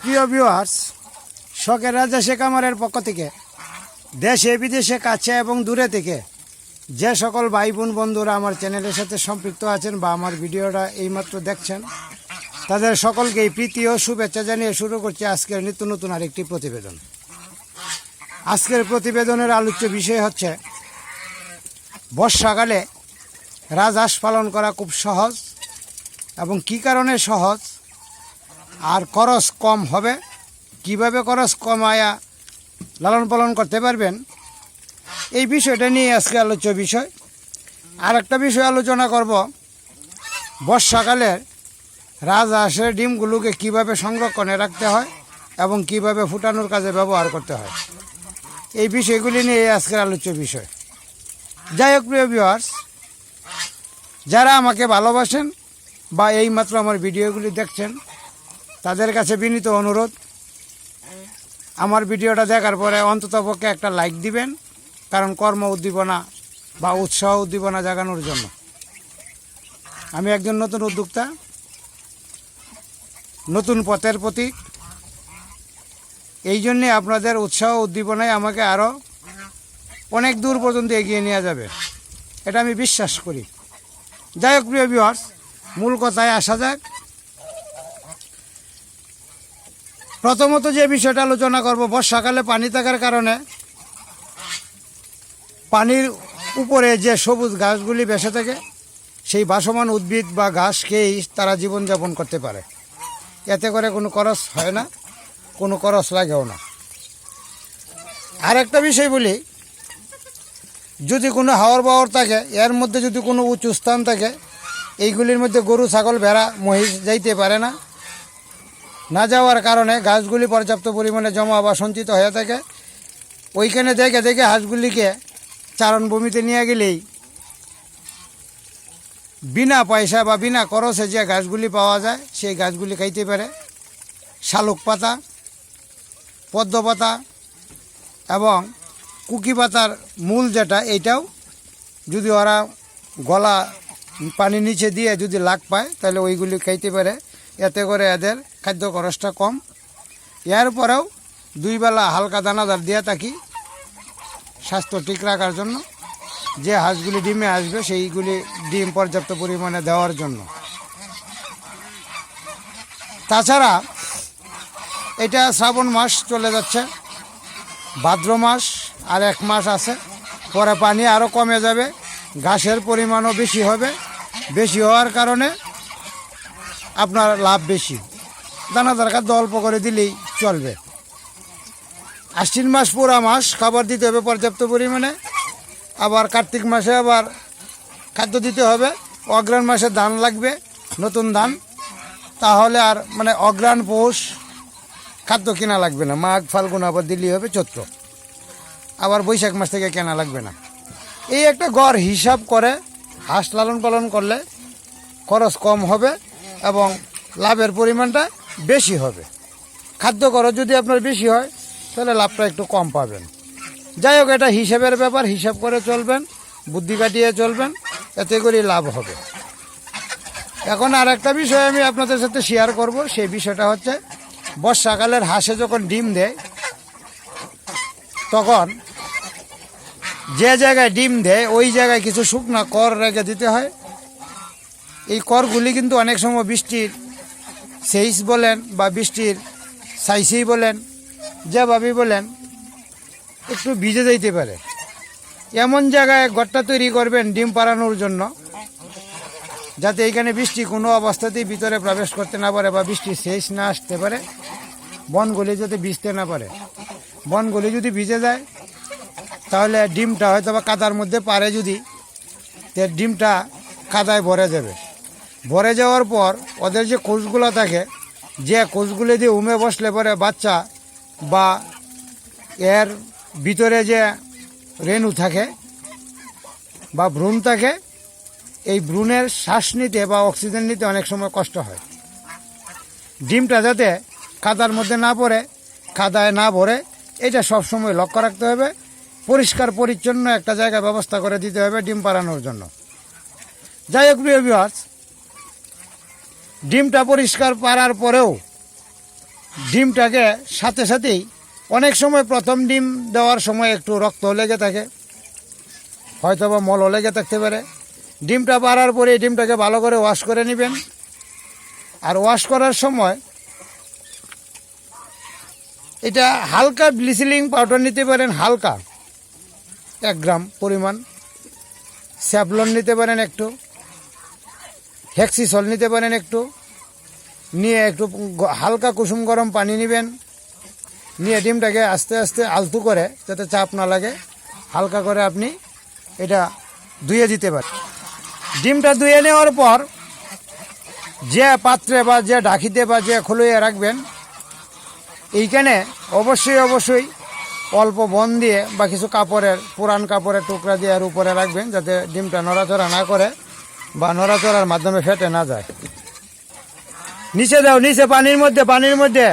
প্রিয় ভিউয়ার্স, শখের রাজা শেখ আমারের পক্ষ থেকে দেশে বিদেশে কাছে এবং দূরে থেকে যে সকল ভাই বোন বন্ধুরা আমার চ্যানেলের সাথে সম্পৃক্ত আছেন বা আমার ভিডিওটা এইমাত্র দেখছেন, তাদের সকলকেই প্রীতি ও শুভেচ্ছা জানিয়ে শুরু করছি আজকের নিত্য নতুন আরেকটি প্রতিবেদন। আজকের প্রতিবেদনের আলোচ্য বিষয় হচ্ছে বর্ষাকালে রাজহাঁস পালন করা খুব সহজ এবং কী কারণে সহজ, আর খরচ কম হবে, কিভাবে খরচ কমায়া লালন পালন করতে পারবেন, এই বিষয়টা নিয়ে আজকে আলোচ্য বিষয়। আর একটা বিষয় আলোচনা করব, বর্ষাকালের রাজহাঁসের ডিমগুলোকে কিভাবে সংরক্ষণে রাখতে হয় এবং কিভাবে ফুটানোর কাজে ব্যবহার করতে হয়, এই বিষয়গুলি নিয়ে আজকের আলোচ্য বিষয়। যাই হোক প্রিয় ভিউয়ার্স, যারা আমাকে ভালোবাসেন বা এইমাত্র আমার ভিডিওগুলি দেখছেন, তাদের কাছে বিনীত অনুরোধ, আমার ভিডিওটা দেখার পরে অন্ততপক্ষে একটা লাইক দিবেন, কারণ কর্ম উদ্দীপনা বা উৎসাহ উদ্দীপনা জাগানোর জন্য। আমি একজন নতুন উদ্যোক্তা, নতুন পথের প্রতীক, এই জন্যে আপনাদের উৎসাহ উদ্দীপনায় আমাকে আরও অনেক দূর পর্যন্ত এগিয়ে নেওয়া যাবে, এটা আমি বিশ্বাস করি। যাই হোক প্রিয় ভিউয়ার্স, মূল কথায় আসা যাক। প্রথমত যে বিষয়টা আলোচনা করব, বর্ষাকালে পানি থাকার কারণে পানির উপরে যে সবুজ ঘাসগুলি ভেসে থাকে, সেই ভাসমান উদ্ভিদ বা ঘাস খেয়েই তারা জীবনযাপন করতে পারে। এতে করে কোনো খরচ হয় না, কোনো খরচ লাগেও না। আর একটা বিষয় বলি, যদি কোনো হাওর বাওয়ার থাকে, এর মধ্যে যদি কোনো উঁচু স্থান থাকে, এইগুলির মধ্যে গরু ছাগল ভেড়া মহিষ যাইতে পারে না। না যাওয়ার কারণে ঘাসগুলি পর্যাপ্ত পরিমাণে জমা বা সঞ্চিত হয়ে থাকে। ওইখানে দেখে দেখে হাঁসগুলিকে চারণভূমিতে নিয়ে গেলেই বিনা পয়সা বা বিনা খরচে যে ঘাসগুলি পাওয়া যায়, সেই ঘাসগুলি খাইতে পারে। শালুক পাতা, পদ্ম পাতা এবং কুকি পাতার মূল যেটা, এইটাও যদি ওরা গলা পানি নিচে দিয়ে যদি লাগ পায়, তাহলে ওইগুলি খাইতে পারে। এতে করে এদের খাদ্য খরচটা কম। এর পরেও দুই বেলা হালকা দানাদার দিয়ে থাকি স্বাস্থ্য ঠিক রাখার জন্য। যে হাঁসগুলি ডিমে আসবে, সেইগুলি ডিম পর্যাপ্ত পরিমাণে দেওয়ার জন্য। তাছাড়া এটা শ্রাবণ মাস চলে যাচ্ছে, ভাদ্র মাস আর এক মাস আছে, পরে পানি আরও কমে যাবে, ঘাসের পরিমাণও বেশি হবে। বেশি হওয়ার কারণে আপনার লাভ বেশি, দানাদার খাদ্য অল্প করে দিলেই চলবে। আশ্বিন মাস পুরা মাস খাবার দিতে হবে পর্যাপ্ত পরিমাণে। আবার কার্তিক মাসে আবার খাদ্য দিতে হবে। অগ্রহায়ণ মাসে ধান লাগবে, নতুন ধান, তাহলে আর মানে অগ্রহায়ণ পৌষ খাদ্য কেনা লাগবে না। মাঘ ফাল্গুন আবার দিলেই হবে চৈত্র, আবার বৈশাখ মাস থেকে কেনা লাগবে না। এই একটা গড় হিসাব করে হাঁস লালন পালন করলে খরচ কম হবে এবং লাভের পরিমাণটা বেশি হবে। খাদ্য খরচ যদি আপনার বেশি হয়, তাহলে লাভটা একটু কম পাবেন। যাই হোক, এটা হিসাবের ব্যাপার, হিসাব করে চলবেন, বুদ্ধি কাটিয়ে চলবেন, এতে করে লাভ হবে। এখন আর একটা বিষয় আমি আপনাদের সাথে শেয়ার করব, সেই বিষয়টা হচ্ছে বর্ষাকালের হাঁসে যখন ডিম দেয়, তখন যে জায়গায় ডিম দেয় ওই জায়গায় কিছু শুকনা কর রেখে দিতে হয়। এই করগুলি কিন্তু অনেক সময় বৃষ্টির সেইস বলেন বা বৃষ্টির সাইসেই বলেন, যেভাবেই বলেন, একটু ভিজে যাইতে পারে। এমন জায়গায় ঘরটা তৈরি করবেন ডিম পাড়ানোর জন্য, যাতে এইখানে বৃষ্টি কোনো অবস্থাতেই ভিতরে প্রবেশ করতে না পারে বা বৃষ্টির শেষ না আসতে পারে। বনগুলি যাতে ভিজতে না পারে। বনগুলি যদি ভিজে যায়, তাহলে ডিমটা হয়তো বা কাদার মধ্যে পারে, যদি ডিমটা কাদায় ভরে যাবে। ভরে যাওয়ার পর ওদের যে কোষগুলো থাকে, যে কোষগুলি দিয়ে উমে বসলে পরে বাচ্চা বা এর ভিতরে যে রেণু থাকে বা ভ্রূণ থাকে, এই ভ্রূণের শ্বাস নিতে বা অক্সিজেন নিতে অনেক সময় কষ্ট হয়। ডিমটা যাতে কাদার মধ্যে না পড়ে, কাদায় না ভরে, এটা সবসময় লক্ষ্য রাখতে হবে। পরিষ্কার পরিচ্ছন্ন একটা জায়গায় ব্যবস্থা করে দিতে হবে ডিম পাড়ানোর জন্য। যাই হোক প্রিয় ভিউয়ার্স, ডিমটা পরিষ্কার পাড়ার পরেও ডিমটাকে সাথে সাথেই অনেক সময় প্রথম ডিম দেওয়ার সময় একটু রক্ত লেগে থাকে, হয়তো বা মলও লেগে থাকতে পারে। ডিমটা পাড়ার পরে এই ডিমটাকে ভালো করে ওয়াশ করে নেবেন। আর ওয়াশ করার সময় এটা হালকা ব্লিচিং পাউডার নিতে পারেন, হালকা 1 গ্রাম পরিমাণ, স্যাভলন নিতে পারেন একটু, হেক্সিসল নিতে পারেন একটু, নিয়ে একটু হালকা কুসুম গরম পানি নেবেন। নিয়ে ডিমটাকে আস্তে আস্তে আলতু করে, যাতে চাপ না লাগে, হালকা করে আপনি এটা ধুয়ে দিতে পারেন। ডিমটা ধুয়ে নেওয়ার পর যে পাত্রে বা যে ঢাকিতে বা যে খুলিয়ে রাখবেন, এইখানে অবশ্যই অল্প বন দিয়ে বা কিছু কাপড়ের, পুরান কাপড়ের টুকরা দিয়ে আর উপরে রাখবেন, যাতে ডিমটা নড়াচড়া না করে বা নড়াচড়ার মাধ্যমে ফেটে না যায়। নিচে দাও, নিচে পানির মধ্যে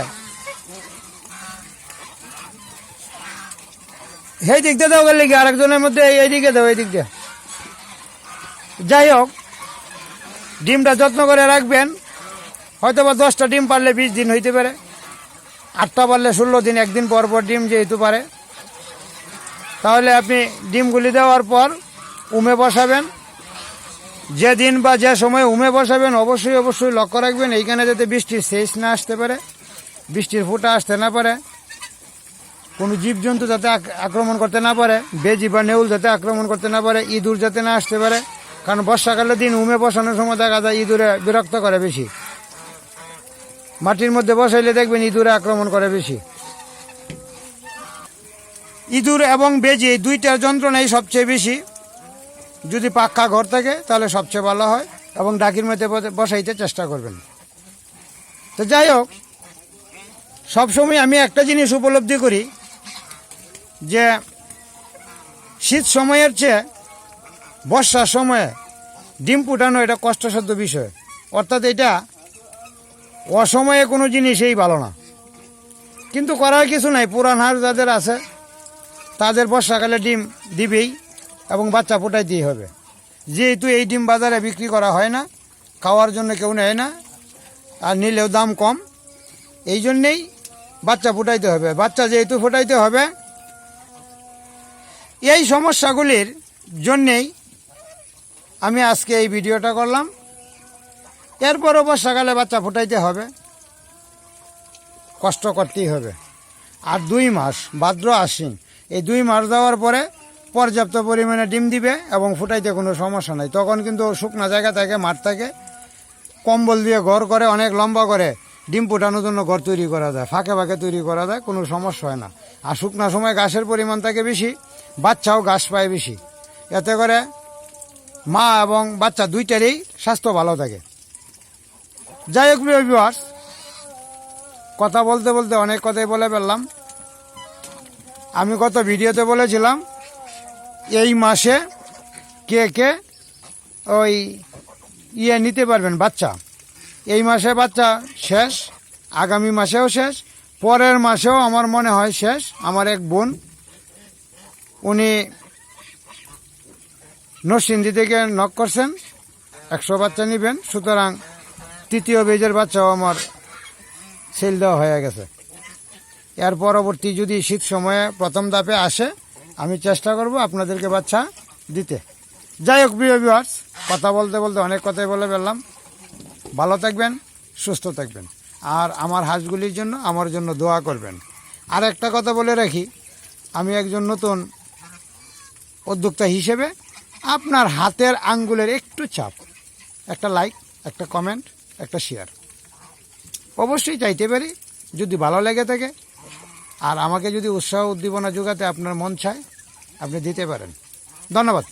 এই দিক দিয়ে দাও, গেলে কি আরেকজনের মধ্যে এইদিকে দাও, এই দিক দিয়ে। যাই হোক, ডিমটা যত্ন করে রাখবেন। হয়তো বা 10টা ডিম পারলে 20 দিন হইতে পারে, 8টা পারলে 16 দিন, একদিন পর পর ডিম যেহেতু পারে। তাহলে আপনি ডিমগুলি দেওয়ার পর উমে বসাবেন। যেদিন বা যে সময় উমে বসাবেন অবশ্যই লক্ষ্য রাখবেন এইখানে যাতে বৃষ্টির সেচ না আসতে পারে, বৃষ্টির ফুটা আসতে না পারে, কোনো জীবজন্তু যাতে আক্রমণ করতে না পারে, বেজি বা নেউল যাতে আক্রমণ করতে না পারে, ইঁদুর যাতে না আসতে পারে। কারণ বর্ষাকালের দিন উমে বসানোর সময় দেখা যায় ইঁদুরে বিরক্ত করে বেশি। মাটির মধ্যে বসাইলে দেখবেন ইঁদুরে আক্রমণ করে বেশি। ইঁদুর এবং বেজি এই 2টার যন্ত্রণাই সবচেয়ে বেশি। যদি পাক্কা ঘর থাকে তাহলে সবচেয়ে ভালো হয়, এবং ডাকির মধ্যে বসাইতে চেষ্টা করবেন। তো যাই হোক, সবসময় আমি একটা জিনিস উপলব্ধি করি যে শীত সময়ের চেয়ে বর্ষার সময়ে ডিম ফুটানো এটা কষ্টসাধ্য বিষয়। অর্থাৎ এটা অসময়ে কোনো জিনিসই ভালো না, কিন্তু করার কিছু নাই। পুরান হাড় যাদের আছে তাদের বর্ষাকালে ডিম দিবেই এবং বাচ্চা ফুটাইতেই হবে। যেহেতু এই ডিম বাজারে বিক্রি করা হয় না, খাওয়ার জন্য কেউ নেয় না, আর নিলেও দাম কম, এই জন্যেই বাচ্চা ফুটাইতে হবে। বাচ্চা যেহেতু ফুটাইতে হবে, এই সমস্যাগুলির জন্যেই আমি আজকে এই ভিডিওটা করলাম। এরপরও বর্ষাকালে বাচ্চা ফুটাইতে হবে, কষ্ট করতেই হবে। আর 2 মাস, ভাদ্র আশ্বিন, এই 2 মাস দেওয়ার পরে পর্যাপ্ত পরিমাণে ডিম দিবে এবং ফুটাইতে কোনো সমস্যা নাই। তখন কিন্তু শুকনা জায়গা থাকে, মাঠ থাকে, কম্বল দিয়ে ঘর করে, অনেক লম্বা করে ডিম ফুটানোর জন্য ঘর তৈরি করা যায়, ফাঁকে তৈরি করা যায়, কোনো সমস্যা হয় না। আর শুকনা সময় ঘাসের পরিমাণ থাকে বেশি, বাচ্চাও ঘাস পায় বেশি, এতে করে মা এবং বাচ্চা 2টারই স্বাস্থ্য ভালো থাকে। যাই হোক প্রিয় ভিউয়ার্স, কথা বলতে অনেক কথাই বলে ফেললাম। আমি গত ভিডিওতে বলেছিলাম এই মাসে কে ওই নিতে পারবেন বাচ্চা। এই মাসে বাচ্চা শেষ, আগামী মাসেও শেষ, পরের মাসেও আমার মনে হয় শেষ। আমার এক বোন, উনি নরসিংদী থেকে নক করছেন, 100 বাচ্চা নেবেন। সুতরাং 3য় বেজের বাচ্চাও আমার সেল দেওয়া হয়ে গেছে। এর পরবর্তী যদি শীত সময়ে প্রথম ধাপে আসে, আমি চেষ্টা করব আপনাদেরকে বাচ্চা দিতে। যাই হোক প্রিয় ভিউয়ার্স, কথা বলতে অনেক কথাই বলে ফেললাম। ভালো থাকবেন, সুস্থ থাকবেন, আর আমার হাঁসগুলির জন্য আমার জন্য দোয়া করবেন। আর একটা কথা বলে রাখি, আমি একজন নতুন উদ্যোক্তা হিসেবে আপনার হাতের আঙ্গুলের একটু চাপ, একটা লাইক, একটা কমেন্ট, একটা শেয়ার অবশ্যই চাইতে পারি, যদি ভালো লেগে থাকে। আর আমাকে যদি উৎসাহ উদ্দীপনা যোগাতে আপনার মন চায়, আপনি দিতে পারেন। ধন্যবাদ।